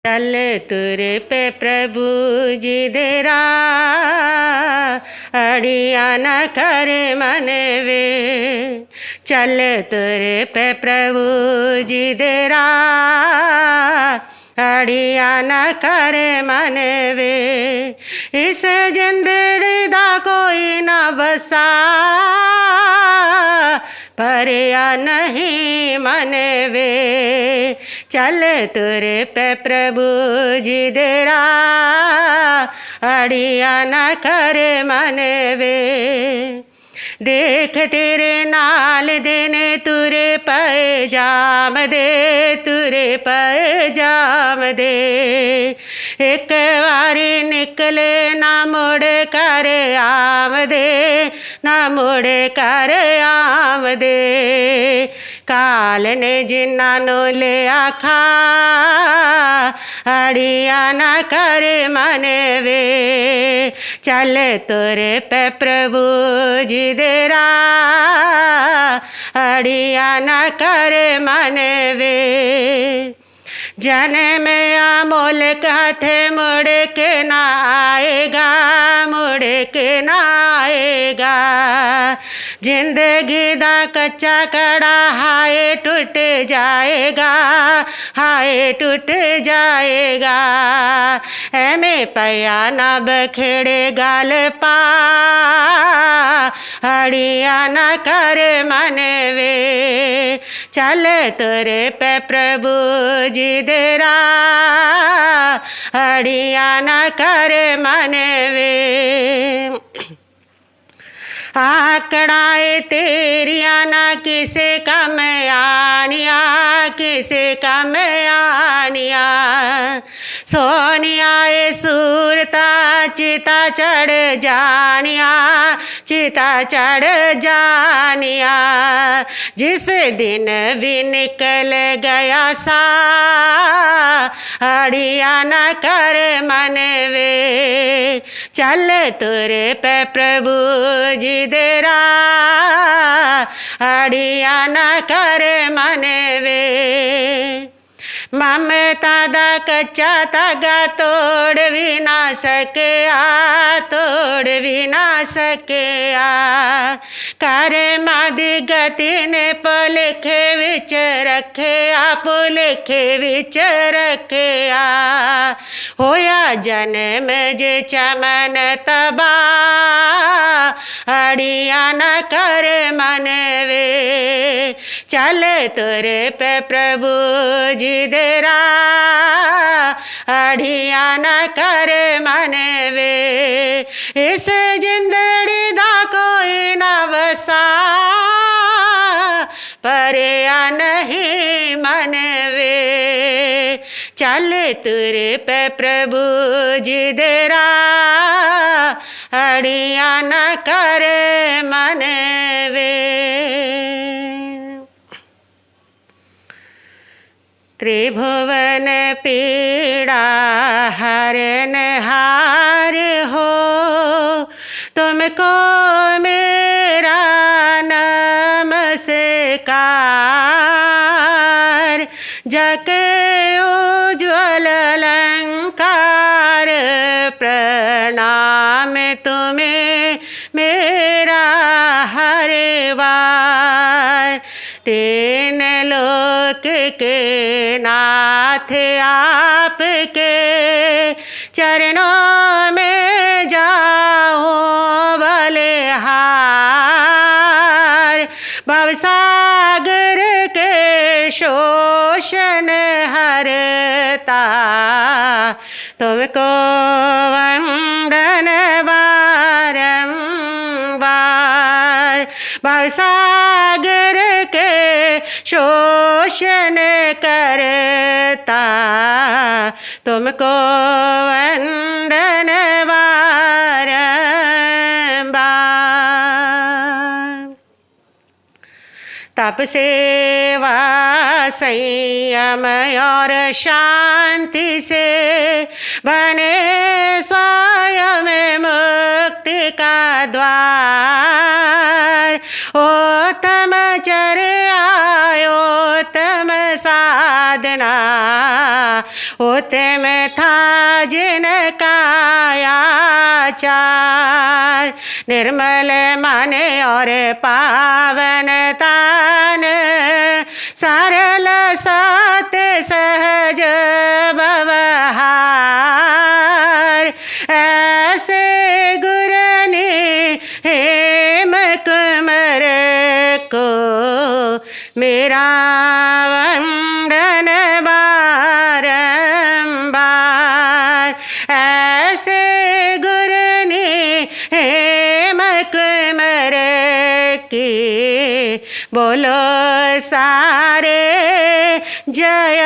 चल तुर पे प्रभु जी देरा अड़िया न कर मन वे। चल तुर पे प्रभु जी देरा अड़िया न कर मन वे। इस जिंदड़ी दा कोई न बसा पर या नहीं मन वे। चल तुर पे प्रभु जी देरा अड़िया न कर मन वे। देख तेरे नाल देने तुरे पे जाम दे, तुरे पे जाम दे। एक बारी निकले ना मुड़ कर आम दे, ना मुड़ कर आम दे। काल ने जिन्ना ले आखा अड़िया न कर मन वे। चल तुर पे प्रभु जी देरा अड़िया न कर मन वे। जन्म या मुल्क हाथ मुड़ के ना आएगा, मुड़ के ना आएगा। जिंदगी दा कच्चा कड़ा हाय टूट जाएगा, हाय टूट जाएगा। में पया ना बखेड़े गाल पा अड़िया न कर मन वे। चल तुर पे प्रभु जी देरा अड़िया न कर मन वे। आकड़ाए तेरिया ना किसे कम आनिया, किसे कम आनिया। सोनिया ए सूरता चिता चढ़ जानिया, चिता चढ़ जानिया। जिस दिन भी निकल गया सा अड़िया न कर मन वे। चल तुर पे प्रभु जी देरा अड़िया न कर मन वे। ममता दा कच्चा धागा तोड़ भी ना सकिया, तोड़ भी ना सकिया। कर्मा दी गति ने भुलेखे विच रखिया, भुलेखे विच रखिया। होया जन्म जे चमन तबा अड़िया न कर मन वे। चल तुर पे प्रभु जी देरा अड़िया न कर मन वे। इस जिंदड़ी दा कोई न वसा पर या नहीं मन वे। चल तुर पे प्रभु जी देरा अड़िया न कर मन वे। त्रिभुवन पीड़ा हरन हार हो, तुमको मेरा नमस्कार। जके उज्ज्वल अलंकार प्रणाम तुम्हें मेरा हर बार। तीन लोक के नाथ आपके चरणों में जाओ बलिहार। भवसागर के शोषण हरता तुमको वंदन बारंबार। भवसागर के शोषण करता तुमको वंदन बारंबार। तप सेवा संयम और शांति से बने स्वयं मुक्ति का द्वार। उत्तम चर्या उत्तम साधना होते में था जिनका आचार, निर्मल मन और पावन तन, सरल सत्य सहज व्यवहार, ऐसे गुरनि हेम कुंवर को मेरा वंदन बारंबार, ऐसे गुरनि हेम कुंवर की बोलो सारे जय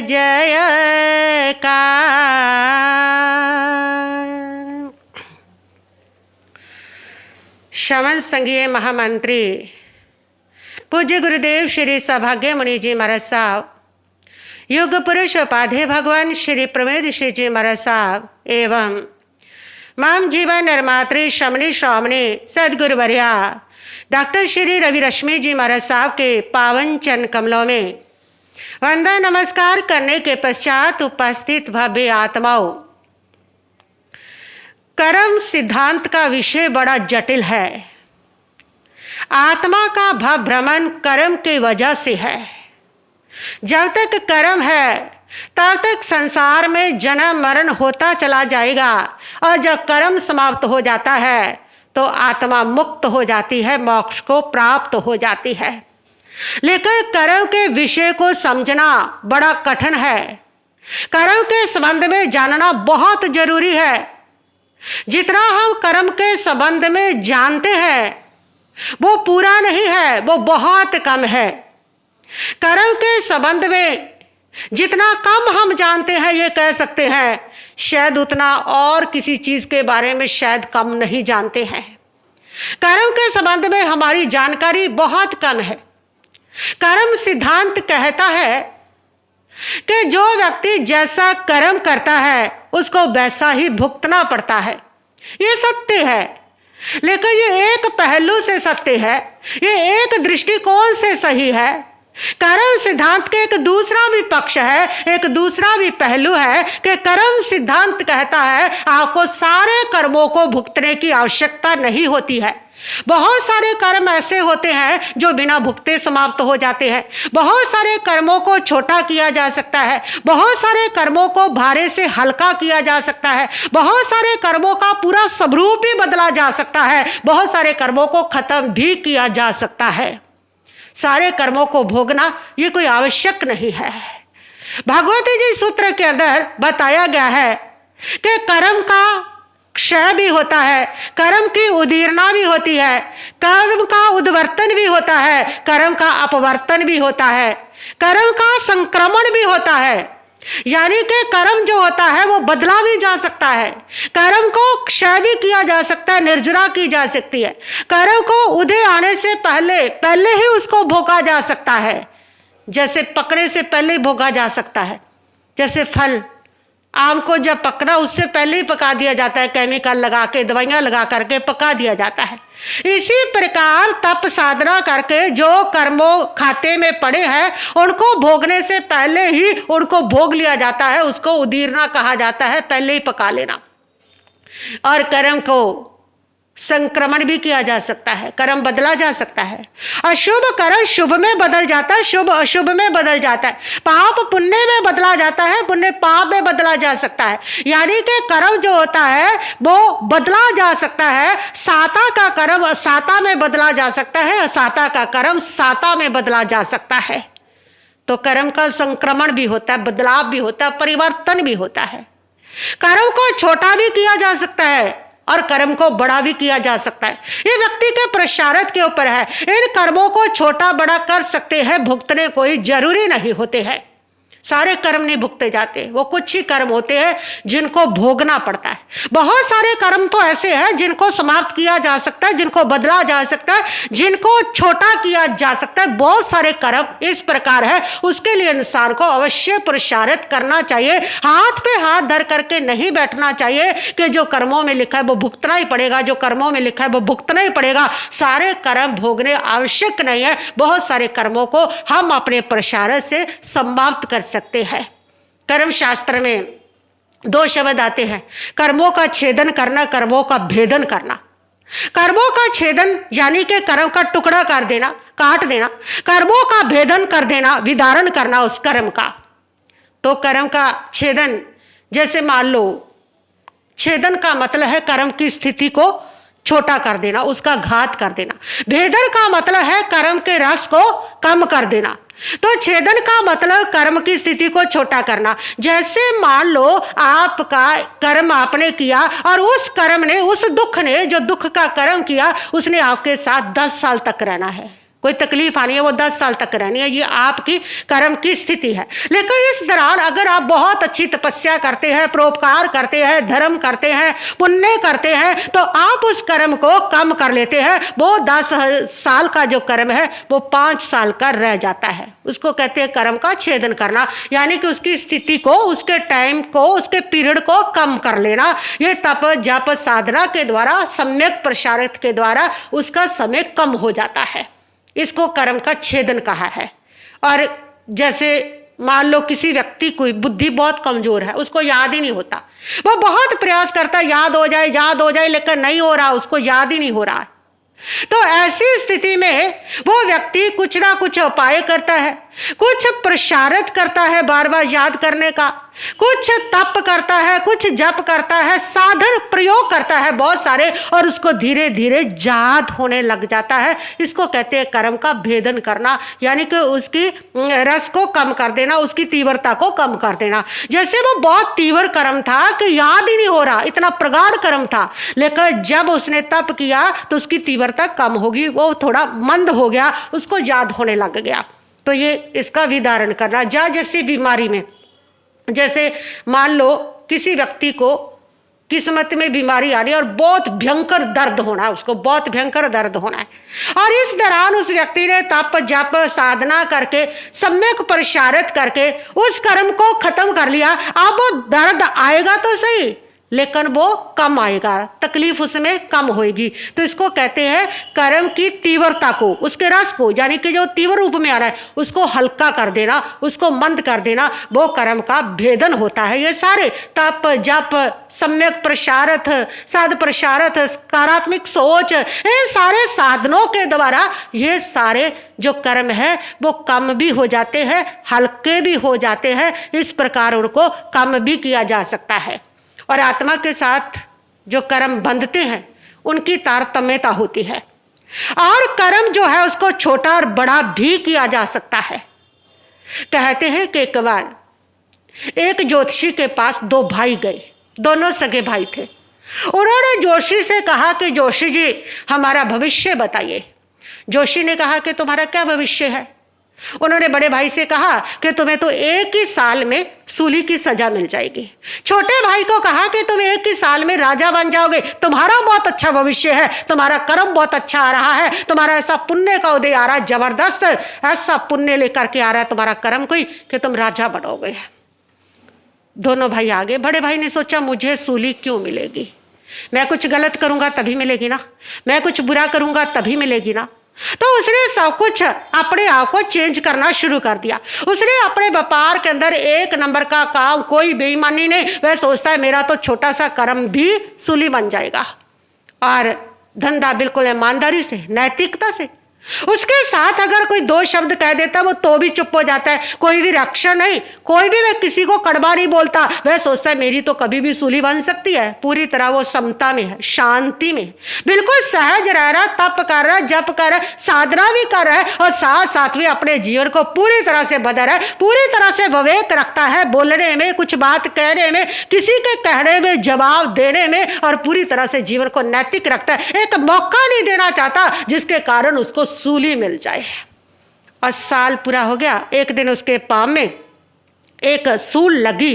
जयकार। श्रवण संघीय महामंत्री पूज्य गुरुदेव श्री सौभाग्य मुनि जी महाराज साहब, युग पुरुष उपाध्याय भगवान श्री प्रमेद ऋषि जी महाराज साहब एवं माम जीवन निर्मात्री शमनी स्वामिनी सदगुरु वर्या डॉक्टर श्री रवि रश्मि जी महाराज साहब के पावन चरण कमलों में वंदना नमस्कार करने के पश्चात उपस्थित भव्य आत्माओं, कर्म सिद्धांत का विषय बड़ा जटिल है। आत्मा का भाव भ्रमण कर्म की वजह से है। जब तक कर्म है तब तक संसार में जन्म मरण होता चला जाएगा, और जब कर्म समाप्त हो जाता है तो आत्मा मुक्त हो जाती है, मोक्ष को प्राप्त हो जाती है। लेकिन कर्म के विषय को समझना बड़ा कठिन है। कर्म के संबंध में जानना बहुत जरूरी है। जितना हम कर्म के संबंध में जानते हैं वो पूरा नहीं है, वो बहुत कम है। कर्म के संबंध में जितना कम हम जानते हैं, ये कह सकते हैं शायद उतना और किसी चीज के बारे में शायद कम नहीं जानते हैं। कर्म के संबंध में हमारी जानकारी बहुत कम है। कर्म सिद्धांत कहता है कि जो व्यक्ति जैसा कर्म करता है उसको वैसा ही भुगतना पड़ता है। ये सत्य है, लेकिन ये एक पहलू से सत्य है, ये एक दृष्टिकोण से सही है। कर्म सिद्धांत के एक दूसरा भी पक्ष है, एक दूसरा भी पहलू है कि कर्म सिद्धांत कहता है आपको सारे कर्मों को भुगतने की आवश्यकता नहीं होती है। बहुत सारे कर्म ऐसे होते हैं जो बिना भुगते समाप्त हो जाते हैं। बहुत सारे कर्मों को छोटा किया जा सकता है, बहुत सारे कर्मों को भारे से हल्का किया जा सकता है, बहुत सारे कर्मों का पूरा स्वरूप भी बदला जा सकता है, बहुत सारे कर्मों को खत्म भी किया जा सकता है। सारे कर्मों को भोगना ये कोई आवश्यक नहीं है। भगवती जी सूत्र के अंदर बताया गया है कि कर्म का क्षय भी होता है, कर्म की उदीर्णा भी होती है, कर्म का उद्वर्तन भी होता है, कर्म का अपवर्तन भी होता है, कर्म का संक्रमण भी होता है। यानी कि कर्म जो होता है वो बदला भी जा सकता है, कर्म को क्षय भी किया जा सकता है, निर्जरा की जा सकती है, कर्म को उदय आने से पहले ही उसको भोगा जा सकता है। जैसे पकने से पहले ही भोगा जा सकता है। जैसे फल आम को जब पकना उससे पहले ही पका दिया जाता है, केमिकल लगा के, दवाइयां लगा करके पका दिया जाता है। इसी प्रकार तप साधना करके जो कर्मों खाते में पड़े हैं उनको भोगने से पहले ही उनको भोग लिया जाता है। उसको उदीरना कहा जाता है, पहले ही पका लेना। और कर्म को संक्रमण भी किया जा सकता है, कर्म बदला जा सकता है। अशुभ कर्म शुभ में बदल जाता है, शुभ अशुभ में बदल जाता है, पाप पुण्य में बदला जाता है, पुण्य पाप में बदला जा सकता है। यानी कि कर्म जो होता है वो बदला जा सकता है। साता का कर्म साता में बदला जा सकता है, साता का कर्म साता में बदला जा सकता है। तो कर्म का संक्रमण भी होता है, बदलाव भी होता है, परिवर्तन भी होता है। कर्म को छोटा भी किया जा सकता है और कर्म को बड़ा भी किया जा सकता है। ये व्यक्ति के पुरुषार्थ के ऊपर है। इन कर्मों को छोटा बड़ा कर सकते हैं, भुगतने कोई जरूरी नहीं होते हैं। सारे कर्म नहीं भुगते जाते, वो कुछ ही कर्म होते हैं जिनको भोगना पड़ता है। बहुत सारे कर्म तो ऐसे हैं जिनको समाप्त किया जा सकता है, जिनको बदला जा सकता है, जिनको छोटा किया जा सकता है। बहुत सारे कर्म इस प्रकार है, उसके लिए इंसान को अवश्य पुरुषार्थ करना चाहिए। हाथ पे हाथ धर करके नहीं बैठना चाहिए कि जो कर्मों में लिखा है वो भुगतना ही पड़ेगा, जो कर्मों में लिखा है वो भुगतना ही पड़ेगा। सारे कर्म भोगने आवश्यक नहीं है। बहुत सारे कर्मों को हम अपने पुरुषार्थ से समाप्त कर सकते हैं। कर्म शास्त्र में 2 शब्द आते हैं, कर्मों का छेदन करना, कर्मों का भेदन करना। कर्मों का छेदन यानी कि कर्म का टुकड़ा कर देना, काट देना। कर्मों का भेदन कर देना, विदारण करना उस कर्म का। तो कर्म का छेदन, जैसे मान लो छेदन का मतलब है कर्म की स्थिति को छोटा कर देना, उसका घात कर देना। भेदन का मतलब है कर्म के रस को कम कर देना। तो छेदन का मतलब कर्म की स्थिति को छोटा करना। जैसे मान लो आपका कर्म आपने किया और उस कर्म ने, उस दुख ने, जो दुख का कर्म किया, उसने आपके साथ 10 साल तक रहना है, कोई तकलीफ आनी है, वो 10 साल तक रहनी है। ये आपकी कर्म की स्थिति है। लेकिन इस दौरान अगर आप बहुत अच्छी तपस्या करते हैं, परोपकार करते हैं, धर्म करते हैं, पुण्य करते हैं, तो आप उस कर्म को कम कर लेते हैं। वो 10 साल का जो कर्म है वो 5 साल का रह जाता है। उसको कहते हैं कर्म का छेदन करना, यानी कि उसकी स्थिति को, उसके टाइम को, उसके पीरियड को कम कर लेना। ये तप जप साधना के द्वारा, सम्यक प्रसारित के द्वारा उसका समय कम हो जाता है। इसको कर्म का छेदन कहा है। और जैसे मान लो किसी व्यक्ति की बुद्धि बहुत कमजोर है, उसको याद ही नहीं होता, वो बहुत प्रयास करता है याद हो जाए, लेकिन नहीं हो रहा, उसको याद ही नहीं हो रहा। तो ऐसी स्थिति में वो व्यक्ति कुछ ना कुछ उपाय करता है, कुछ प्रसारित करता है बार बार याद करने का, कुछ तप करता है, कुछ जप करता है, साधन प्रयोग करता है बहुत सारे, और उसको धीरे धीरे याद होने लग जाता है। इसको कहते हैं कर्म का भेदन करना, यानी कि उसकी रस को कम कर देना, उसकी तीव्रता को कम कर देना। जैसे वो बहुत तीव्र कर्म था कि याद ही नहीं हो रहा, इतना प्रगाढ़ कर्म था, लेकिन जब उसने तप किया तो उसकी तीव्रता कम होगी, वो थोड़ा मंद हो गया, उसको याद होने लग गया। तो ये इसका विदारण करना। जैसी बीमारी में, जैसे मान लो किसी व्यक्ति को किस्मत में बीमारी आ रही है और बहुत भयंकर दर्द होना है, उसको बहुत भयंकर दर्द होना है, और इस दौरान उस व्यक्ति ने तप जप साधना करके, सम्यक प्रसारित करके उस कर्म को खत्म कर लिया। अब वो दर्द आएगा तो सही, लेकिन वो कम आएगा, तकलीफ उसमें कम होएगी। तो इसको कहते हैं कर्म की तीव्रता को, उसके रस को, यानी कि जो तीव्र रूप में आ रहा है उसको हल्का कर देना, उसको मंद कर देना, वो कर्म का भेदन होता है। ये सारे तप जप, सम्यक प्रसारित, साध प्रसारित, सकारात्मक सोच, इन सारे साधनों के द्वारा ये सारे जो कर्म है वो कम भी हो जाते हैं, हल्के भी हो जाते हैं। इस प्रकार उनको कम भी किया जा सकता है। और आत्मा के साथ जो कर्म बंधते हैं उनकी तारतम्यता होती है, और कर्म जो है उसको छोटा और बड़ा भी किया जा सकता है। कहते हैं कि एक बार एक ज्योतिषी के पास 2 भाई गए, दोनों सगे भाई थे। उन्होंने जोशी से कहा कि जोशी जी हमारा भविष्य बताइए। जोशी ने कहा कि तुम्हारा क्या भविष्य है? उन्होंने बड़े भाई से कहा कि तुम्हें तो 1 ही साल में सूली की सजा मिल जाएगी। छोटे भाई को कहा कि तुम 1 ही साल में राजा बन जाओगे, तुम्हारा बहुत अच्छा भविष्य है, तुम्हारा कर्म बहुत अच्छा आ रहा है, तुम्हारा ऐसा पुण्य का उदय आ रहा है, जबरदस्त ऐसा पुण्य लेकर के आ रहा है तुम्हारा कर्म कोई कि तुम राजा बनोगे। दोनों भाई आगे। बड़े भाई ने सोचा मुझे सूली क्यों मिलेगी, मैं कुछ गलत करूंगा तभी मिलेगी ना, मैं कुछ बुरा करूंगा तभी मिलेगी ना। तो उसने सब कुछ अपने आप को चेंज करना शुरू कर दिया। उसने अपने व्यापार के अंदर 1 नंबर का काम, कोई बेईमानी नहीं। वह सोचता है मेरा तो छोटा सा कर्म भी सूली बन जाएगा, और धंधा बिल्कुल ईमानदारी से, नैतिकता से। उसके साथ अगर कोई 2 शब्द कह देता वो तो भी चुप हो जाता है, कोई भी रक्षा नहीं, कोई भी वह किसी को कड़वा नहीं बोलता। वह सोचता है मेरी तो कभी भी सूली बन सकती है। पूरी तरह वो समता में है, शांति में, बिल्कुल सहज रह रहा, तप कर रहा, जप कर रहा, साधना भी कर रहा है, और साथ साथ भी अपने जीवन को पूरी तरह से बदल रहा है, पूरी तरह से विवेक रखता है बोलने में, कुछ बात कहने में, किसी के कहने में, जवाब देने में, और पूरी तरह से जीवन को नैतिक रखता है। एक मौका नहीं देना चाहता जिसके कारण उसको सूली मिल जाए। और साल पूरा हो गया। एक दिन उसके पाँव में एक सूल लगी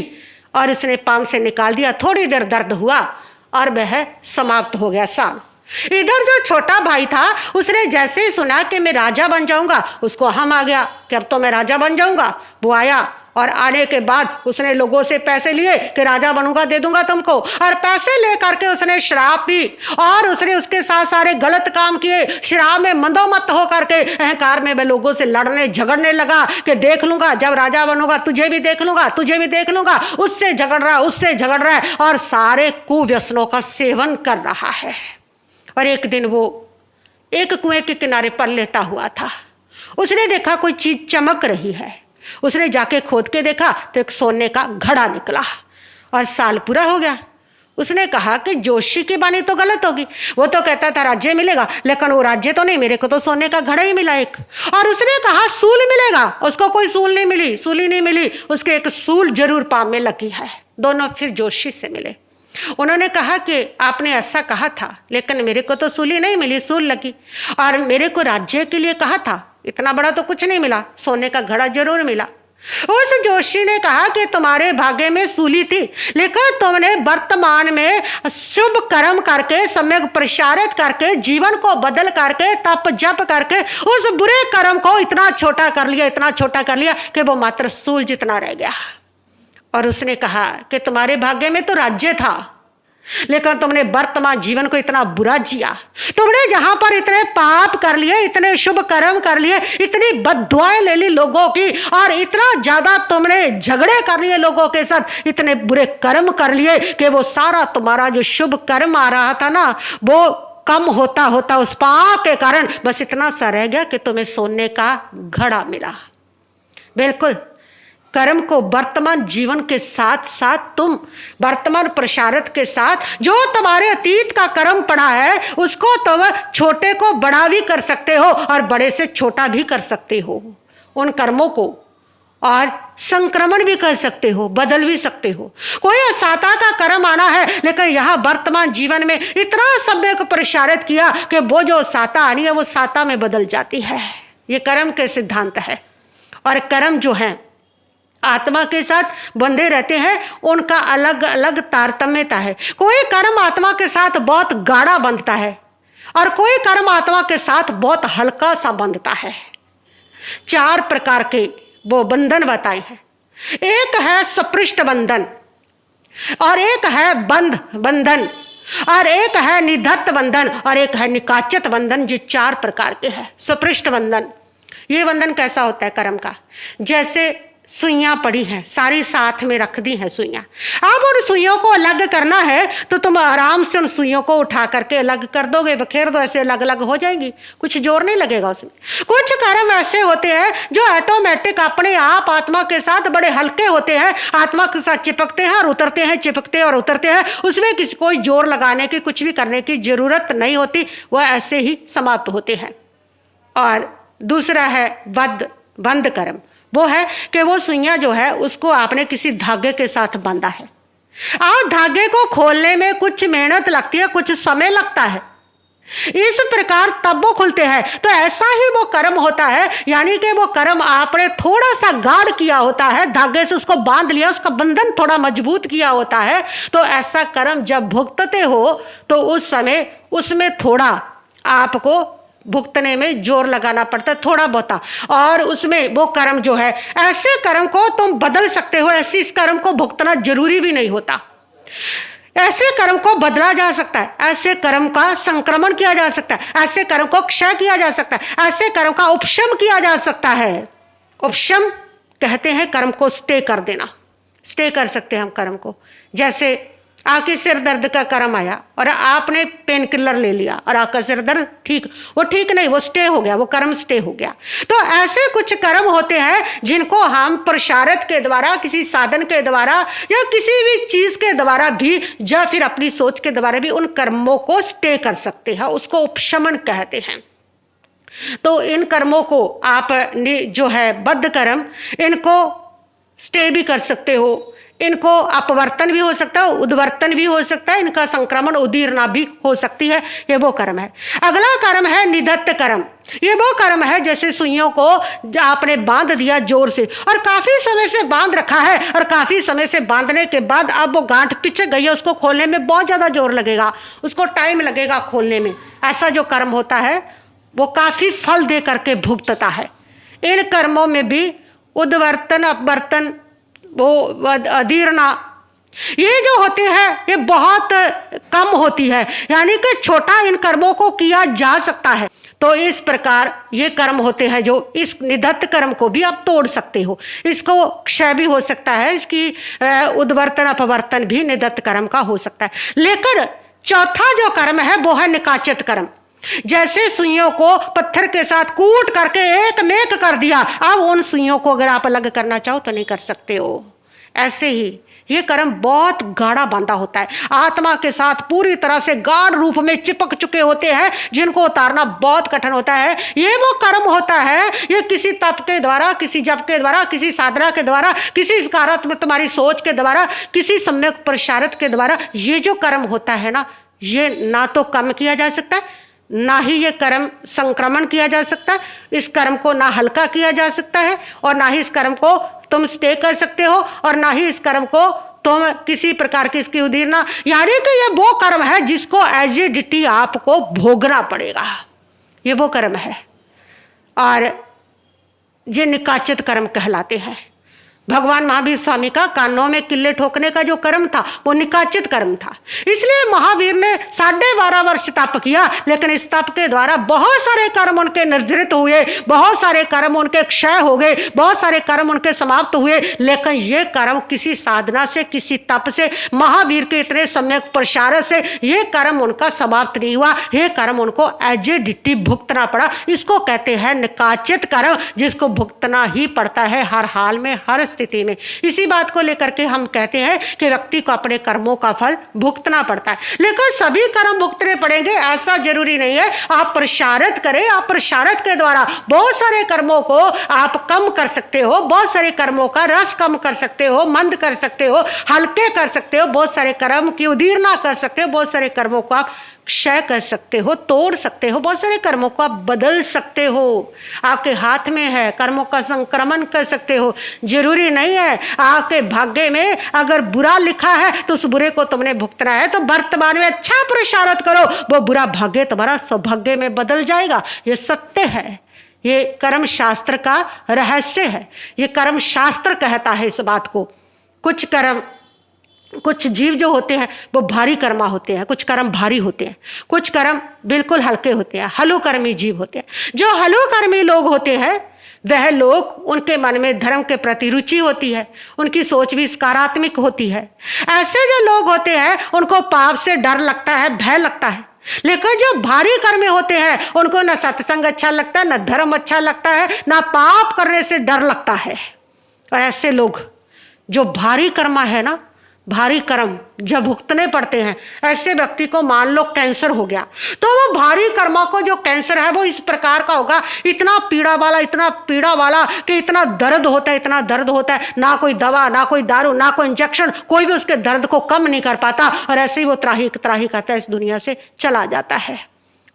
और उसने पाँव से निकाल दिया। थोड़ी देर दर्द हुआ और वह समाप्त हो गया साल। इधर जो छोटा भाई था उसने जैसे ही सुना कि मैं राजा बन जाऊंगा, उसको हम आ गया कि अब तो मैं राजा बन जाऊंगा। वो आया और आने के बाद उसने लोगों से पैसे लिए कि राजा बनूंगा, दे दूंगा तुमको, और पैसे ले करके उसने शराब पी और उसने उसके साथ सारे गलत काम किए। शराब में मंदोमत हो करके अहंकार में वह लोगों से लड़ने झगड़ने लगा कि देख लूंगा, जब राजा बनूंगा तुझे भी देख लूंगा, तुझे भी देख लूंगा। उससे झगड़ रहा है और सारे कुव्यसनों का सेवन कर रहा है। और एक दिन वो एक कुएं के किनारे पर लेटा हुआ था। उसने देखा कोई चीज चमक रही है। उसने जाके खोद के देखा तो एक सोने का घड़ा निकला और साल पूरा हो गया। उसने कहा कि जोशी की बानी तो गलत होगी, वो तो कहता था राज्य मिलेगा, लेकिन वो राज्य तो नहीं, मेरे को तो सोने का घड़ा ही मिला एक। और उसने कहा सूल मिलेगा, उसको कोई सूल नहीं मिली, सूली नहीं मिली, उसके एक सूल जरूर पाँव में लगी है। दोनों फिर जोशी से मिले। उन्होंने कहा कि आपने ऐसा कहा था, लेकिन मेरे को तो सूली नहीं मिली, सूल लगी, और मेरे को राज्य के लिए कहा था, इतना बड़ा तो कुछ नहीं मिला, सोने का घड़ा जरूर मिला। उस जोशी ने कहा कि तुम्हारे भाग्य में सूली थी, लेकिन तुमने वर्तमान में शुभ कर्म करके, सम्यक प्रसारित करके, जीवन को बदल करके, तप जप करके उस बुरे कर्म को इतना छोटा कर लिया, इतना छोटा कर लिया कि वो मात्र सूल जितना रह गया। और उसने कहा कि तुम्हारे भाग्य में तो राज्य था, लेकिन तुमने वर्तमान जीवन को इतना बुरा जिया। तुमने जहां पर इतने पाप कर लिए, इतने शुभ कर्म कर लिए, इतनी बद्दुआएं ले ली लोगों की, और इतना ज्यादा तुमने झगड़े कर लिए लोगों के साथ, इतने बुरे कर्म कर लिए कि वो सारा तुम्हारा जो शुभ कर्म आ रहा था ना, वो कम होता होता उस पाप के कारण बस इतना सा रह गया कि तुम्हें सोने का घड़ा मिला। बिल्कुल कर्म को वर्तमान जीवन के साथ साथ तुम वर्तमान प्रसारत के साथ जो तुम्हारे अतीत का कर्म पड़ा है उसको तुम छोटे को बड़ा भी कर सकते हो और बड़े से छोटा भी कर सकते हो उन कर्मों को, और संक्रमण भी कर सकते हो, बदल भी सकते हो। कोई साता का कर्म आना है, लेकिन यहाँ वर्तमान जीवन में इतना सम्यक प्रसारित किया कि वो जो साता आनी है वो साता में बदल जाती है। ये कर्म के सिद्धांत है। और कर्म जो है आत्मा के साथ बंधे रहते हैं, उनका अलग अलग तारतम्यता है। कोई कर्म आत्मा के साथ बहुत गाढ़ा बंधता है और कोई कर्म आत्मा के साथ बहुत हल्का सा बंधता है। 4 प्रकार के वो बंधन बताए हैं। एक है सपृष्ठ बंधन, और एक है बंधन, और एक है निधत्त बंधन, और एक है निकाचित बंधन। जो 4 प्रकार के हैं। सपृष्ठ बंधन, ये बंधन कैसा होता है कर्म का? जैसे सुइयां पड़ी हैं, सारी साथ में रख दी हैं सुइयां। अब उन सुइयों को अलग करना है तो तुम आराम से उन सुइयों को उठा करके अलग कर दोगे, बखेर दो, ऐसे अलग अलग हो जाएंगी, कुछ जोर नहीं लगेगा उसमें। कुछ कर्म ऐसे होते हैं जो ऑटोमेटिक अपने आप आत्मा के साथ बड़े हल्के होते हैं, आत्मा के साथ चिपकते हैं और उतरते हैं, चिपकते और उतरते हैं। उसमें किसी कोई जोर लगाने की, कुछ भी करने की जरूरत नहीं होती, वह ऐसे ही समाप्त होते हैं। और दूसरा है बंद कर्म। वो है कि वो सुइयां जो है उसको आपने किसी धागे के साथ बांधा है, और धागे को खोलने में कुछ मेहनत लगती है, कुछ समय लगता है। इस प्रकार तब वो खुलते हैं। तो ऐसा ही वो कर्म होता है, यानी कि वो कर्म आपने थोड़ा सा गाढ़ किया होता है, धागे से उसको बांध लिया, उसका बंधन थोड़ा मजबूत किया होता है। तो ऐसा कर्म जब भुगतते हो तो उस समय उसमें थोड़ा आपको भुगतने में जोर लगाना पड़ता है, थोड़ा बहुता। और उसमें वो कर्म जो है, ऐसे कर्म को तुम बदल सकते हो, ऐसे इस कर्म को भुगतना जरूरी भी नहीं होता। ऐसे कर्म को बदला जा सकता है, ऐसे कर्म का संक्रमण किया जा सकता है, ऐसे कर्म को क्षय किया जा सकता है, ऐसे कर्म का उपशम किया जा सकता है। उपशम कहते हैं कर्म को स्टे कर देना, स्टे कर सकते हैं हम कर्म को। जैसे आपके सिर दर्द का कर्म आया और आपने पेन किलर ले लिया और आपका सिर दर्द वो ठीक नहीं, वो स्टे हो गया, वो कर्म स्टे हो गया। तो ऐसे कुछ कर्म होते हैं जिनको हम प्रसारित के द्वारा, किसी साधन के द्वारा या किसी भी चीज के द्वारा भी, या फिर अपनी सोच के द्वारा भी उन कर्मों को स्टे कर सकते हैं, उसको उपशमन कहते हैं। तो इन कर्मों को आप जो है बद्ध कर्म, इनको स्टे भी कर सकते हो, इनको अपवर्तन भी हो सकता है, उद्वर्तन भी हो सकता है, इनका संक्रमण उदीरना भी हो सकती है। ये वो कर्म है। अगला कर्म है निधत्त कर्म। ये वो कर्म है जैसे सुइयों को आपने बांध दिया जोर से, और काफी समय से बांध रखा है, और काफी समय से बांधने के बाद अब वो गांठ पिचक गई है, उसको खोलने में बहुत ज्यादा जोर लगेगा, उसको टाइम लगेगा खोलने में। ऐसा जो कर्म होता है वो काफी फल दे करके भुगतता है। इन कर्मों में भी उद्वर्तन, अपवर्तन, वो अधीरना, ये जो होते हैं ये बहुत कम होती है, यानी कि छोटा इन कर्मों को किया जा सकता है। तो इस प्रकार ये कर्म होते हैं जो इस निधत्त कर्म को भी आप तोड़ सकते हो, इसको क्षय भी हो सकता है, इसकी उद्वर्तन अपवर्तन भी निधत्त कर्म का हो सकता है। लेकिन चौथा जो कर्म है वो है निकाचित कर्म। जैसे सुइयों को पत्थर के साथ कूट करके एक मेक कर दिया, अब उन सुइयों को अगर आप अलग करना चाहो तो नहीं कर सकते हो। ऐसे ही ये कर्म बहुत गाढ़ा बांधा होता है, आत्मा के साथ पूरी तरह से गाढ़ रूप में चिपक चुके होते हैं, जिनको उतारना बहुत कठिन होता है। ये वो कर्म होता है, ये किसी तप के द्वारा, किसी जप के द्वारा, किसी साधना के द्वारा, किसी सकारात्मक तुम्हारी सोच के द्वारा, किसी सम्यक पुरुषार्थ के द्वारा ये जो कर्म होता है ना, ये ना तो कम किया जा सकता है, ना ही ये कर्म संक्रमण किया जा सकता है। इस कर्म को ना हल्का किया जा सकता है, और ना ही इस कर्म को तुम स्टे कर सकते हो, और ना ही इस कर्म को तुम किसी प्रकार की इसकी उदीरना, यानी कि ये वो कर्म है जिसको एज ए डिटी आपको भोगना पड़ेगा। ये वो कर्म है, और ये निकाचित कर्म कहलाते हैं। भगवान महावीर स्वामी का कानों में किल्ले ठोकने का जो कर्म था वो निकाचित कर्म था। इसलिए महावीर ने 12.5 वर्ष तप किया, लेकिन इस तप के द्वारा बहुत सारे कर्म उनके निर्धारित हुए, बहुत सारे कर्म उनके क्षय हो गए, बहुत सारे कर्म उनके समाप्त हुए। लेकिन ये कर्म किसी साधना से, किसी तप से, महावीर के इतने सम्यक प्रसारत से ये कर्म उनका समाप्त नहीं हुआ। ये कर्म उनको एज ए डिटी भुगतना पड़ा। इसको कहते हैं निकाचित कर्म, जिसको भुगतना ही पड़ता है हर हाल में, हर स्थिति में। इसी बात को लेकर के हम कहते हैं कि व्यक्ति को अपने कर्मों का फल भुगतना पड़ता है। लेकिन सभी कर्म भुगतने पड़ेंगे ऐसा जरूरी नहीं है। आप प्रसारित करें, आप प्रसारित के द्वारा बहुत सारे कर्मों को आप कम कर सकते हो, बहुत सारे कर्मों का रस कम कर सकते हो, मंद कर सकते हो, हल्के कर सकते हो, बहुत सारे कर्म की उदीरना कर सकते हो, बहुत सारे कर्मों को आप क्षय कर सकते हो, तोड़ सकते हो, बहुत सारे कर्मों को आप बदल सकते हो। आपके हाथ में है, कर्मों का संक्रमण कर सकते हो। जरूरी नहीं है आपके भाग्य में अगर बुरा लिखा है तो उस बुरे को तुमने भुगतना है, तो वर्तमान में अच्छा पुरुषार्थ करो, वो बुरा भाग्य तुम्हारा सौभाग्य में बदल जाएगा। ये सत्य है, ये कर्म शास्त्र का रहस्य है, ये कर्म शास्त्र कहता है इस बात को। कुछ जीव जो होते हैं वो भारी कर्मा होते हैं, कुछ कर्म भारी होते हैं, कुछ कर्म बिल्कुल हल्के होते हैं, हलुकर्मी जीव होते हैं। जो हलुकर्मी लोग होते हैं वह लोग, उनके मन में धर्म के प्रति रुचि होती है, उनकी सोच भी सकारात्मक होती है। ऐसे जो लोग होते हैं उनको पाप से डर लगता है, भय लगता है। लेकिन जो भारी कर्मी होते हैं उनको न सत्संग अच्छा लगता है, न धर्म अच्छा लगता है, न पाप करने से डर लगता है। और ऐसे लोग जो भारी कर्मा है ना, भारी कर्म जब भुगतने पड़ते हैं, ऐसे व्यक्ति को मान लो कैंसर हो गया, तो वो भारी कर्मा को जो कैंसर है वो इस प्रकार का होगा, इतना पीड़ा वाला कि इतना दर्द होता है, इतना दर्द होता है, ना कोई दवा, ना कोई दारू, ना कोई इंजेक्शन, कोई भी उसके दर्द को कम नहीं कर पाता। और ऐसे ही वो त्राही करता है, इस दुनिया से चला जाता है।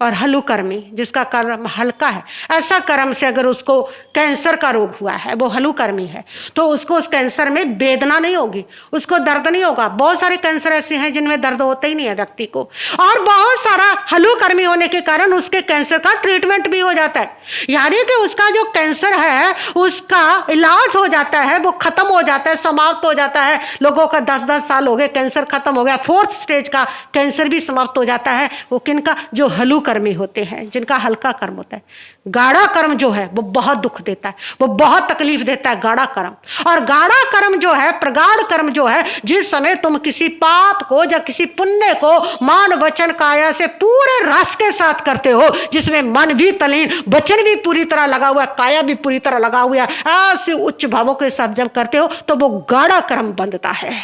और हलुकर्मी जिसका कर्म हल्का है, ऐसा कर्म से अगर उसको कैंसर का रोग हुआ है, वो हलुकर्मी है, तो उसको उस कैंसर में वेदना नहीं होगी, उसको दर्द नहीं होगा। बहुत सारे कैंसर ऐसे हैं जिनमें दर्द होता ही नहीं है व्यक्ति को, और बहुत सारा हलुकर्मी होने के कारण उसके कैंसर का ट्रीटमेंट भी हो जाता है, यानी कि उसका जो कैंसर है उसका इलाज हो जाता है, वो खत्म हो जाता है, समाप्त हो जाता है। लोगों का 10-10 साल हो गए, कैंसर खत्म हो गया, 4th स्टेज का कैंसर भी समाप्त हो जाता है। वो किनका? जो हलुकर्मी होते हैं, जिनका हल्का कर्म होता है। गाढ़ा कर्म जो है वो बहुत दुख देता है, वो बहुत तकलीफ देता है, गाढ़ा कर्म। और गाढ़ा कर्म जो है, प्रगाढ़ कर्म जो है, जिस समय तुम किसी पाप को या किसी पुण्य को मान वचन काया से पूरे रस के साथ करते हो, जिसमें मन भी तल्लीन, वचन भी पूरी तरह लगा हुआ है, काया भी पूरी तरह लगा हुआ है, ऐसे उच्च भावों के साथ जब करते हो तो वो गाढ़ा कर्म बनता है।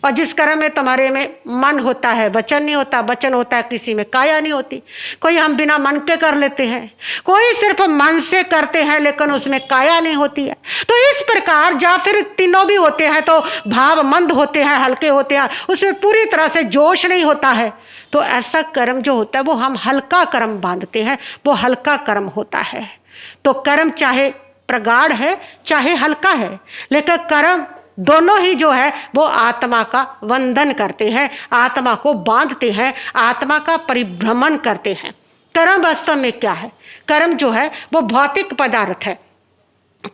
और जिस कर्म में तुम्हारे में मन होता है, वचन नहीं होता, वचन होता है, किसी में काया नहीं होती। कोई हम बिना मन के कर लेते हैं, कोई सिर्फ मन से करते हैं लेकिन उसमें काया नहीं होती है। तो इस प्रकार या फिर तीनों भी होते हैं तो भाव मंद होते हैं, हल्के होते हैं, उसमें पूरी तरह से जोश नहीं होता है। तो ऐसा कर्म जो होता है वो हम हल्का कर्म बांधते हैं, वो हल्का कर्म होता है। तो कर्म चाहे प्रगाढ़ है चाहे हल्का है, लेकिन कर्म दोनों ही जो है वो आत्मा का वंदन करते हैं, आत्मा को बांधते हैं, आत्मा का परिभ्रमण करते हैं। कर्म वास्तव में क्या है? कर्म जो है वो भौतिक पदार्थ है।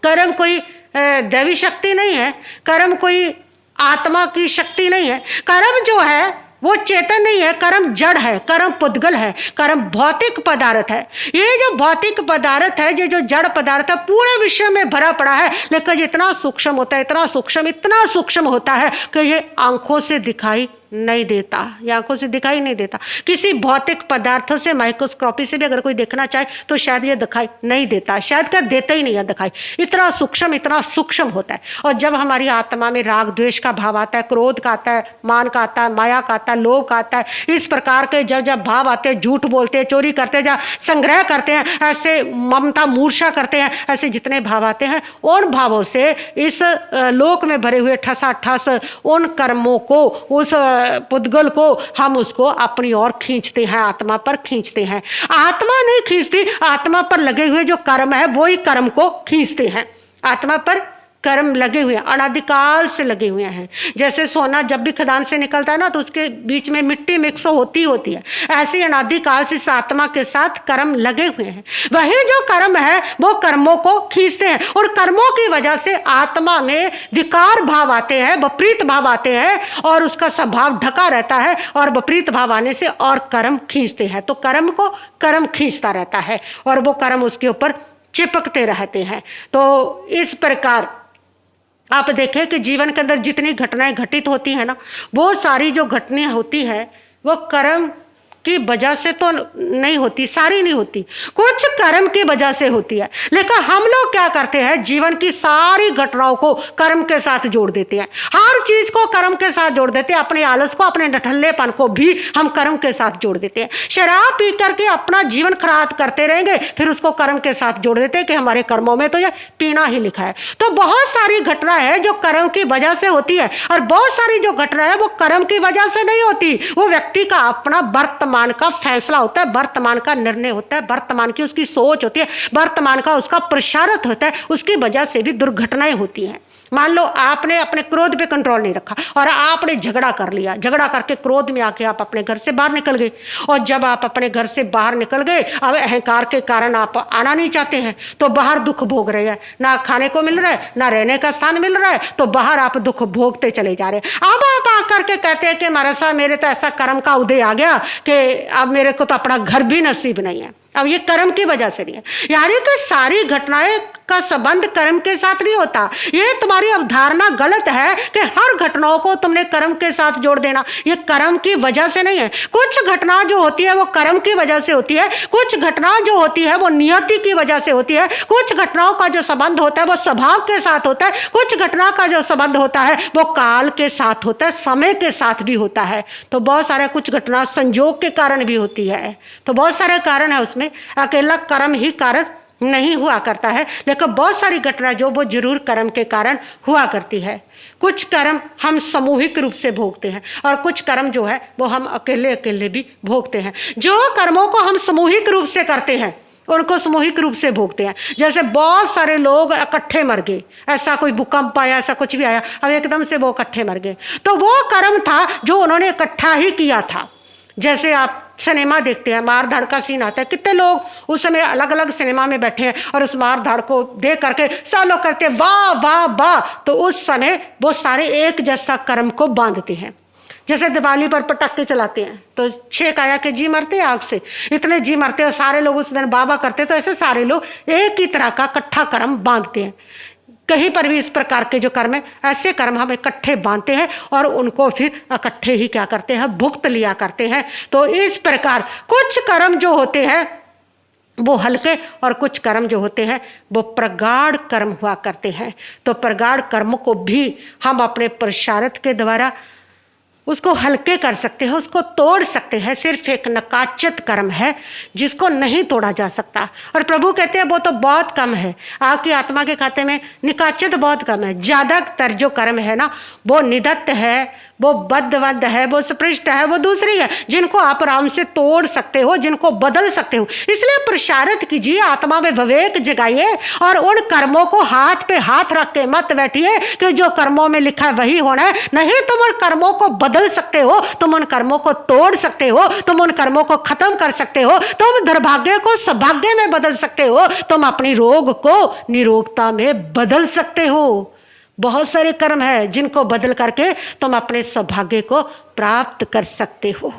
कर्म कोई दैवी शक्ति नहीं है, कर्म कोई आत्मा की शक्ति नहीं है। कर्म जो है वो चेतन नहीं है, कर्म जड़ है, कर्म पुद्गल है, कर्म भौतिक पदार्थ है। ये जो भौतिक पदार्थ है, ये जो जड़ पदार्थ है, पूरे विश्व में भरा पड़ा है, लेकिन इतना सूक्ष्म होता है, इतना सूक्ष्म होता है कि ये आंखों से दिखाई नहीं देता, ये आंखों से दिखाई नहीं देता। किसी भौतिक पदार्थों से माइक्रोस्कोपी से भी अगर कोई देखना चाहे तो शायद ये दिखाई नहीं देता, शायद कर देता ही नहीं है दिखाई, इतना सूक्ष्म होता है। और जब हमारी आत्मा में राग द्वेष का भाव आता है, क्रोध का आता है, मान का आता है, माया का आता है, लोभ का आता है, इस प्रकार के जब भाव आते हैं, झूठ बोलते हैं, चोरी करते हैं, संग्रह करते हैं, ऐसे ममता मूर्छा करते हैं, ऐसे जितने भाव आते हैं, उन भावों से इस लोक में भरे हुए ठसाठस उन कर्मों को, उस पुद्गल को हम उसको अपनी ओर खींचते हैं, आत्मा पर खींचते हैं। आत्मा नहीं खींचती, आत्मा पर लगे हुए जो कर्म है वो ही कर्म को खींचते हैं। आत्मा पर कर्म लगे हुए हैं, अनादिकाल से लगे हुए हैं। जैसे सोना जब भी खदान से निकलता है ना, तो उसके बीच में मिट्टी मिक्स होती है, ऐसे अनादिकाल से इस आत्मा के साथ कर्म लगे हुए हैं। वही जो कर्म है वो कर्मों को खींचते हैं, और कर्मों की वजह से आत्मा में विकार भाव आते हैं, विपरीत भाव आते हैं, और उसका स्वभाव ढका रहता है, और विपरीत भाव आने से और कर्म खींचते हैं। तो कर्म को कर्म खींचता रहता है, और वो कर्म उसके ऊपर चिपकते रहते हैं। तो इस प्रकार आप देखें कि जीवन के अंदर जितनी घटनाएं घटित होती हैं ना, वो सारी जो घटनाएं होती है वो कर्म की वजह से तो नहीं होती, सारी नहीं होती, कुछ कर्म की वजह से होती है। लेकिन हम लोग क्या करते हैं, जीवन की सारी घटनाओं को कर्म के साथ जोड़ देते हैं, हर चीज को कर्म के साथ जोड़ देते हैं, अपने आलस को, अपने नठल्लेपन को भी हम कर्म के साथ जोड़ देते हैं। शराब पी करके अपना जीवन खराब करते रहेंगे, फिर उसको कर्म के साथ जोड़ देते हैं कि हमारे कर्मों में तो ये पीना ही लिखा है। तो बहुत सारी घटना है जो कर्म की वजह से होती है, और बहुत सारी जो घटना है वो कर्म की वजह से नहीं होती, वो व्यक्ति का अपना वर्तमान का फैसला होता है, वर्तमान का निर्णय होता है, वर्तमान की उसकी सोच होती है, वर्तमान का उसका प्रसारत होता है, उसकी वजह से भी दुर्घटनाएं होती हैं। मान लो आपने अपने क्रोध पे कंट्रोल नहीं रखा और आपने झगड़ा कर लिया, झगड़ा करके क्रोध में आके आप अपने घर से बाहर निकल गए, और जब आप अपने घर से बाहर निकल गए, अब अहंकार के कारण आप आना नहीं चाहते हैं, तो बाहर दुख भोग रहे हैं, ना खाने को मिल रहा है, ना रहने का स्थान मिल रहा है, तो बाहर आप दुख भोगते चले जा रहे हैं। अब आप आकर के कहते हैं कि महाराज साहब मेरे तो ऐसा कर्म का उदय आ गया कि अब मेरे को तो अपना घर भी नसीब नहीं है। अब ये कर्म की वजह से नहीं है, यानी कि सारी घटनाएं का संबंध कर्म के साथ नहीं होता। ये तुम्हारी अवधारणा गलत है कि हर घटनाओं को तुमने कर्म के साथ जोड़ देना, ये कर्म की वजह से नहीं है। कुछ घटना जो होती है वो कर्म की वजह से होती है, कुछ घटना जो होती है वो नियति की वजह से होती है, कुछ घटनाओं का जो संबंध होता है वो स्वभाव के साथ होता है, कुछ घटना का जो संबंध होता है वो काल के साथ होता है, समय के साथ भी होता है। तो बहुत सारे कुछ घटना संयोग के कारण भी होती है, तो बहुत सारे कारण है उसमें, अकेला कर्म ही कारण नहीं हुआ करता है, लेकिन बहुत सारी घटना जो वो जरूर कर्म के कारण हुआ करती है। कुछ कर्म हम सामूहिक रूप से भोगते हैं, और कुछ कर्म जो है वो हम अकेले अकेले भी भोगते हैं। जो कर्मों को हम सामूहिक रूप से करते हैं उनको सामूहिक रूप से भोगते हैं। जैसे बहुत सारे लोग इकट्ठे मर गए, ऐसा कोई भूकंप आया, ऐसा कुछ भी आया, अब एकदम से वो इकट्ठे मर गए, तो वो कर्म था जो उन्होंने इकट्ठा ही किया था। जैसे आप सिनेमा देखते हैं, मार धाड़ का सीन आता है, कितने लोग उस समय अलग अलग सिनेमा में बैठे हैं और उस मार धाड़ को देख करके सब लोग करते हैं वाह वाह वाह, तो उस समय वो सारे एक जैसा कर्म को बांधते हैं। जैसे दिवाली पर पटाखे चलाते हैं तो 6 काया के जी मरते हैं आग से, इतने जी मरते हैं, सारे लोग उस दिन बाबा करते, तो ऐसे सारे लोग एक ही तरह का इकट्ठा कर्म बांधते हैं। कहीं पर भी इस प्रकार के जो कर्म है, ऐसे कर्म हम इकट्ठे बांधते हैं और उनको फिर इकट्ठे ही क्या करते हैं, भुगत लिया करते हैं। तो इस प्रकार कुछ कर्म जो होते हैं वो हल्के और कुछ कर्म जो होते हैं वो प्रगाढ़ कर्म हुआ करते हैं। तो प्रगाढ़ कर्म को भी हम अपने पुरुषार्थ के द्वारा उसको हल्के कर सकते हैं, उसको तोड़ सकते हैं। सिर्फ एक नकाचित कर्म है जिसको नहीं तोड़ा जा सकता, और प्रभु कहते हैं वो तो बहुत कम है, आपकी आत्मा के खाते में निकाचित बहुत कम है। ज़्यादातर जो कर्म है ना वो निदत्त है, वो बद्धवद्ध है, वो स्पृष्ट है, वो दूसरी है जिनको आप आराम से तोड़ सकते हो, जिनको बदल सकते हो। इसलिए प्रसारित कीजिए, आत्मा में विवेक जगाइए और उन कर्मों को हाथ पे हाथ रख के मत बैठिए कि जो कर्मों में लिखा है वही होना है। नहीं, तुम उन कर्मों को बदल सकते हो, तुम उन कर्मों को तोड़ सकते हो, तुम उन कर्मों को खत्म कर सकते हो, तुम दुर्भाग्य को सौभाग्य में बदल सकते हो, तुम अपनी रोग को निरोगता में बदल सकते हो। बहुत सारे कर्म है जिनको बदल करके तुम अपने सौभाग्य को प्राप्त कर सकते हो।